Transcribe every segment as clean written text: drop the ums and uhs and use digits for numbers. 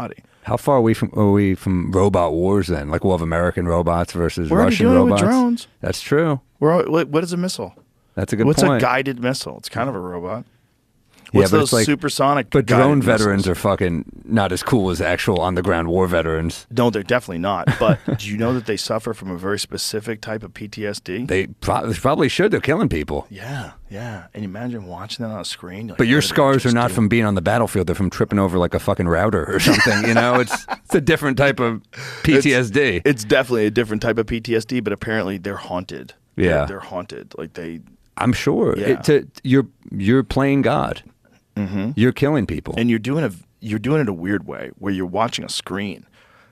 body. How far are we from robot wars then? Like we'll have American robots versus We're Russian doing robots. It with drones. That's true. What is a missile? That's a good What's point. What's a guided missile? It's kind of a robot. Yeah, What's but those it's like, supersonic? But drone missiles? veterans are fucking not as cool as actual on-the-ground war veterans. No, they're definitely not. But do you know that they suffer from a very specific type of PTSD? They probably should. They're killing people. Yeah. And imagine watching that on a screen. Like, but your scars are not from being on the battlefield. They're from tripping over like a fucking router or something. You know, it's a different type of PTSD. It's definitely a different type of PTSD, but apparently they're haunted. Yeah. They're haunted. Like they... I'm sure. Yeah. You're playing God. Mm-hmm. You're killing people, and you're doing it a weird way where you're watching a screen,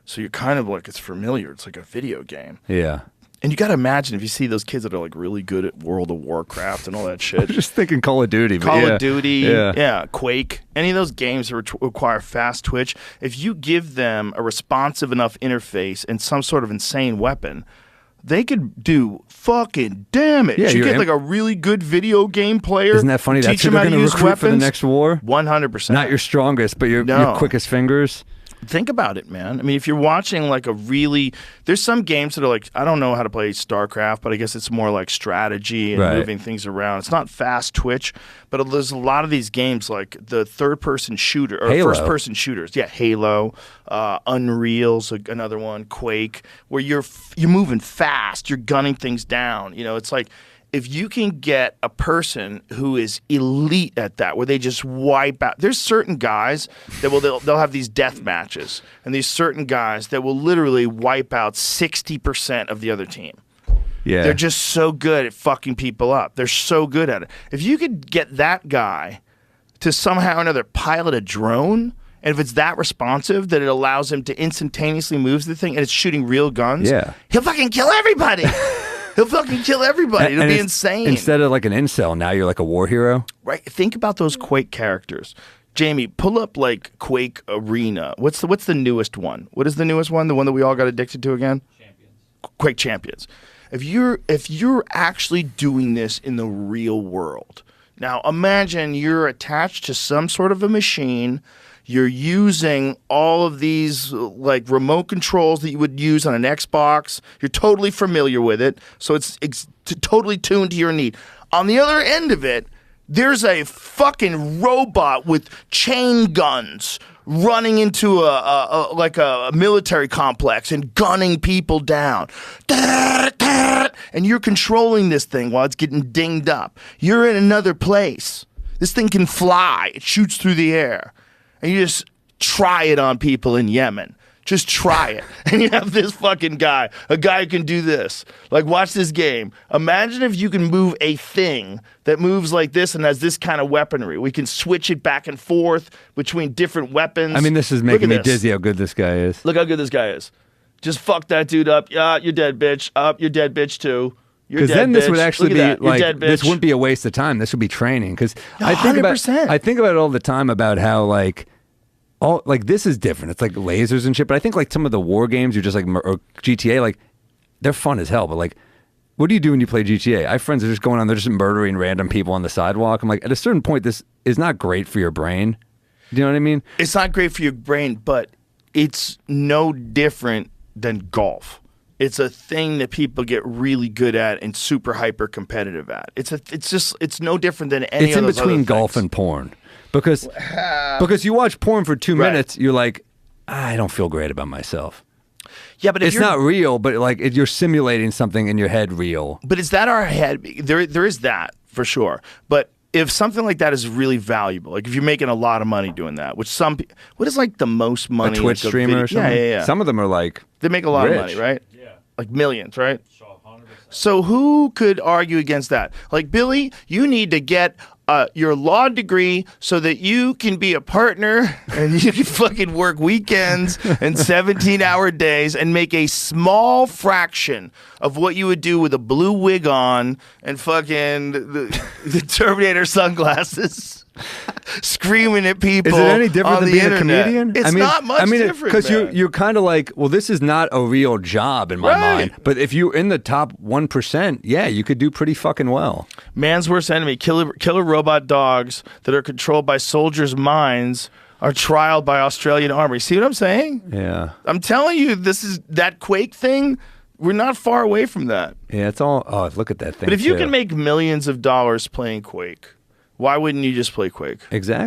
so you're kind of like it's familiar. It's like a video game. Yeah. And you got to imagine if you see those kids that are like really good at World of Warcraft and all that shit. I was just thinking Call of Duty. Call of Duty, yeah, Quake. Any of those games that require fast twitch. If you give them a responsive enough interface and some sort of insane weapon, they could do fucking damage. Yeah, you get like a really good video game player. Isn't that funny? That's who they're going to recruit for the next war? 100%. Not your strongest, but your quickest fingers. Think about it, man. I mean, if you're watching like there's some games that are like, I don't know how to play StarCraft, but I guess it's more like strategy and moving things around. It's not fast twitch, but there's a lot of these games like the third-person shooter or first-person shooters. Yeah, Halo, Unreal's another one, Quake, where you're moving fast, you're gunning things down. You know, it's like, if you can get a person who is elite at that, where they just wipe out. There's certain guys that they'll have these death matches, and these certain guys that will literally wipe out 60% of the other team. Yeah, they're just so good at fucking people up. They're so good at it. If you could get that guy to somehow or another pilot a drone, and if it's that responsive that it allows him to instantaneously move the thing, and it's shooting real guns, he'll fucking kill everybody. He'll fucking kill everybody. It'll be insane. Instead of like an incel, now you're like a war hero. Right. Think about those Quake characters. Jamie, pull up like Quake Arena. What's the newest one? What is the newest one? The one that we all got addicted to again? Champions. Quake Champions. If you're actually doing this in the real world, now imagine you're attached to some sort of a machine. You're using all of these like remote controls that you would use on an Xbox. You're totally familiar with it, so it's totally tuned to your need. On the other end of it, there's a fucking robot with chain guns running into a military complex and gunning people down. And you're controlling this thing while it's getting dinged up. You're in another place. This thing can fly. It shoots through the air. And you just try it on people in Yemen. Just try it. And you have this fucking guy, a guy who can do this. Like, watch this game. Imagine if you can move a thing that moves like this and has this kind of weaponry. We can switch it back and forth between different weapons. I mean, this is making me dizzy how good this guy is. Look how good this guy is. Just fuck that dude up. Yeah, you're dead, bitch. Up, you're dead, bitch, too. Because then this would actually be like, this wouldn't be a waste of time. This would be training. Because I think about it all the time about how like this is different. It's like lasers and shit. But I think like some of the war games, you're just like, or GTA, like they're fun as hell. But like, what do you do when you play GTA? I have friends that are just going on, they're just murdering random people on the sidewalk. I'm like, at a certain point, this is not great for your brain. Do you know what I mean? It's not great for your brain, but it's no different than golf. It's a thing that people get really good at and super hyper competitive at. It's no different than any. It's in between golf and porn, because you watch porn for 2 minutes, you're like, I don't feel great about myself. Yeah, but it's not real, but like you're simulating something in your head real. But is that our head? There is that for sure. But if something like that is really valuable, like if you're making a lot of money doing that, which what is like the most money? A Twitch streamer or something? Yeah. Some of them are like, they make a lot of money, right? Like millions, right? So who could argue against that? Like, Billy, you need to get your law degree so that you can be a partner and you can fucking work weekends and 17-hour days and make a small fraction of what you would do with a blue wig on and fucking the Terminator sunglasses. Screaming at people. Is it any different than being internet. A comedian? It's not much different. Because you're kind of like, well, this is not a real job in my mind. But if you're in the top 1%, yeah, you could do pretty fucking well. Man's worst enemy: killer robot dogs that are controlled by soldiers' minds are trialed by Australian Army. See what I'm saying? Yeah. I'm telling you, this is that Quake thing. We're not far away from that. Yeah, it's all. Oh, look at that thing. But if you can make millions of dollars playing Quake, why wouldn't you just play Quake? Exactly.